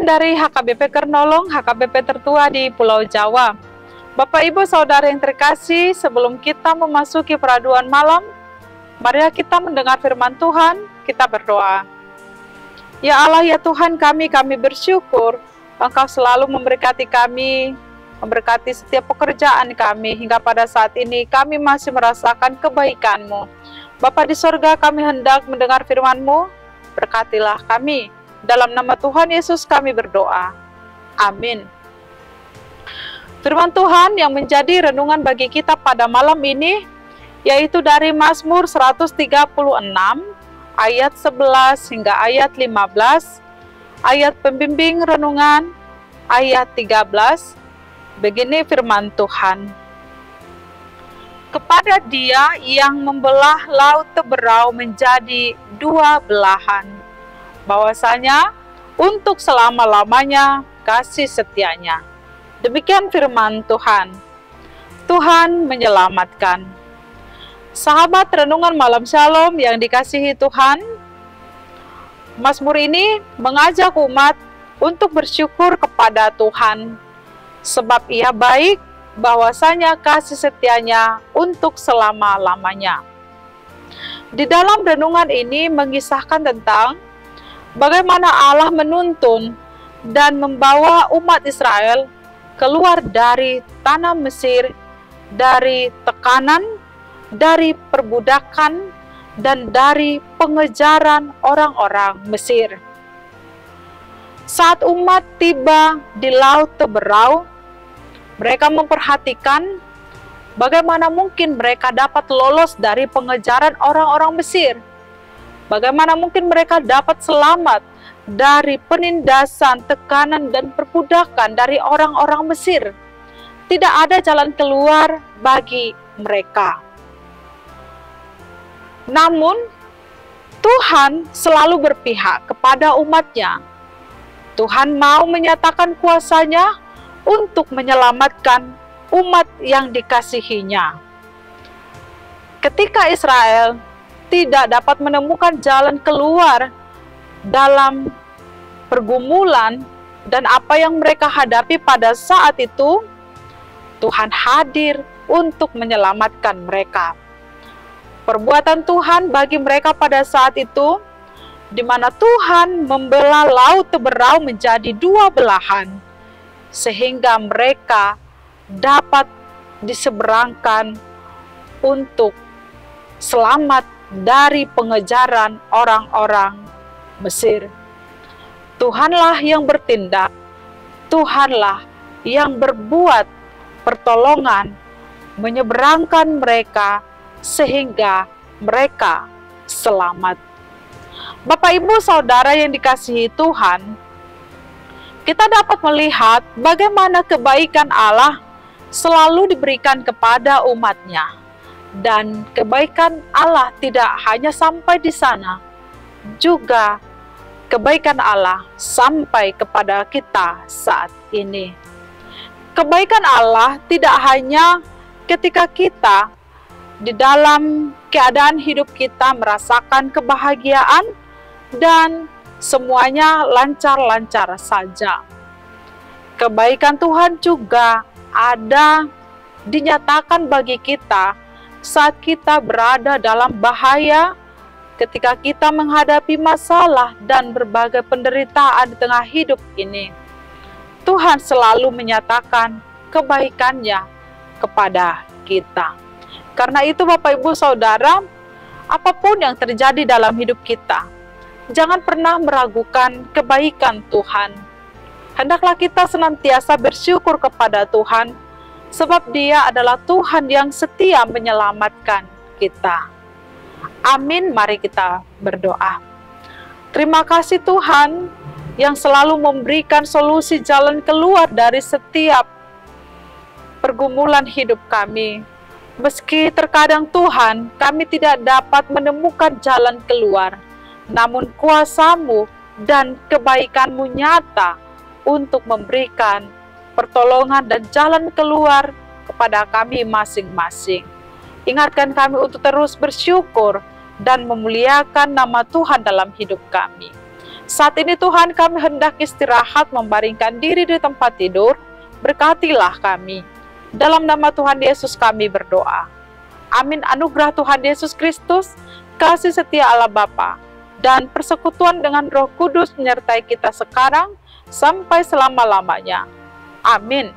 dari HKBP Kernolong, HKBP tertua di Pulau Jawa. Bapak Ibu Saudara yang terkasih, sebelum kita memasuki peraduan malam, mari kita mendengar firman Tuhan, kita berdoa. Ya Allah, ya Tuhan kami bersyukur Engkau selalu memberkati kami, memberkati setiap pekerjaan kami, hingga pada saat ini kami masih merasakan kebaikan-Mu. Bapa di sorga, kami hendak mendengar firman-Mu, berkatilah kami. Dalam nama Tuhan Yesus kami berdoa. Amin. Firman Tuhan yang menjadi renungan bagi kita pada malam ini, yaitu dari Mazmur 136, ayat 11 hingga ayat 15, ayat pembimbing renungan, ayat 13, begini firman Tuhan. Kepada Dia yang membelah laut Teberau menjadi dua belahan, bahwasanya untuk selama-lamanya kasih setianya. Demikian firman Tuhan. Tuhan menyelamatkan. Sahabat renungan malam Shalom yang dikasihi Tuhan, Mazmur ini mengajak umat untuk bersyukur kepada Tuhan, sebab Ia baik, bahwasanya kasih setianya untuk selama-lamanya. Di dalam renungan ini mengisahkan tentang bagaimana Allah menuntun dan membawa umat Israel keluar dari tanah Mesir, dari tekanan, dari perbudakan, dan dari pengejaran orang-orang Mesir. Saat umat tiba di Laut Teberau, mereka memperhatikan bagaimana mungkin mereka dapat lolos dari pengejaran orang-orang Mesir. Bagaimana mungkin mereka dapat selamat dari penindasan, tekanan, dan perbudakan dari orang-orang Mesir. Tidak ada jalan keluar bagi mereka. Namun, Tuhan selalu berpihak kepada umatnya. Tuhan mau menyatakan kuasa-Nya untuk menyelamatkan umat yang dikasihinya. Ketika Israel tidak dapat menemukan jalan keluar dalam pergumulan dan apa yang mereka hadapi pada saat itu, Tuhan hadir untuk menyelamatkan mereka. Perbuatan Tuhan bagi mereka pada saat itu, di mana Tuhan membelah Laut Teberau menjadi dua belahan, sehingga mereka dapat diseberangkan untuk selamat dari pengejaran orang-orang Mesir. Tuhanlah yang bertindak, Tuhanlah yang berbuat pertolongan, menyeberangkan mereka sehingga mereka selamat. Bapak Ibu Saudara yang dikasihi Tuhan, kita dapat melihat bagaimana kebaikan Allah selalu diberikan kepada umat-Nya. Dan kebaikan Allah tidak hanya sampai di sana, juga kebaikan Allah sampai kepada kita saat ini. Kebaikan Allah tidak hanya ketika kita di dalam keadaan hidup kita merasakan kebahagiaan dan semuanya lancar-lancar saja. Kebaikan Tuhan juga ada dinyatakan bagi kita saat kita berada dalam bahaya, ketika kita menghadapi masalah dan berbagai penderitaan di tengah hidup ini. Tuhan selalu menyatakan kebaikan-Nya kepada kita. Karena itu Bapak Ibu Saudara, apapun yang terjadi dalam hidup kita, jangan pernah meragukan kebaikan Tuhan. Hendaklah kita senantiasa bersyukur kepada Tuhan, sebab Dia adalah Tuhan yang setia menyelamatkan kita. Amin, mari kita berdoa. Terima kasih Tuhan yang selalu memberikan solusi jalan keluar dari setiap pergumulan hidup kami. Meski terkadang Tuhan, kami tidak dapat menemukan jalan keluar, namun kuasa-Mu dan kebaikan-Mu nyata untuk memberikan pertolongan dan jalan keluar kepada kami masing-masing. Ingatkan kami untuk terus bersyukur dan memuliakan nama Tuhan dalam hidup kami. Saat ini Tuhan, kami hendak istirahat membaringkan diri di tempat tidur, berkatilah kami. Dalam nama Tuhan Yesus kami berdoa. Amin. Anugerah Tuhan Yesus Kristus, kasih setia Allah Bapa, dan persekutuan dengan Roh Kudus menyertai kita sekarang sampai selama-lamanya. Amin.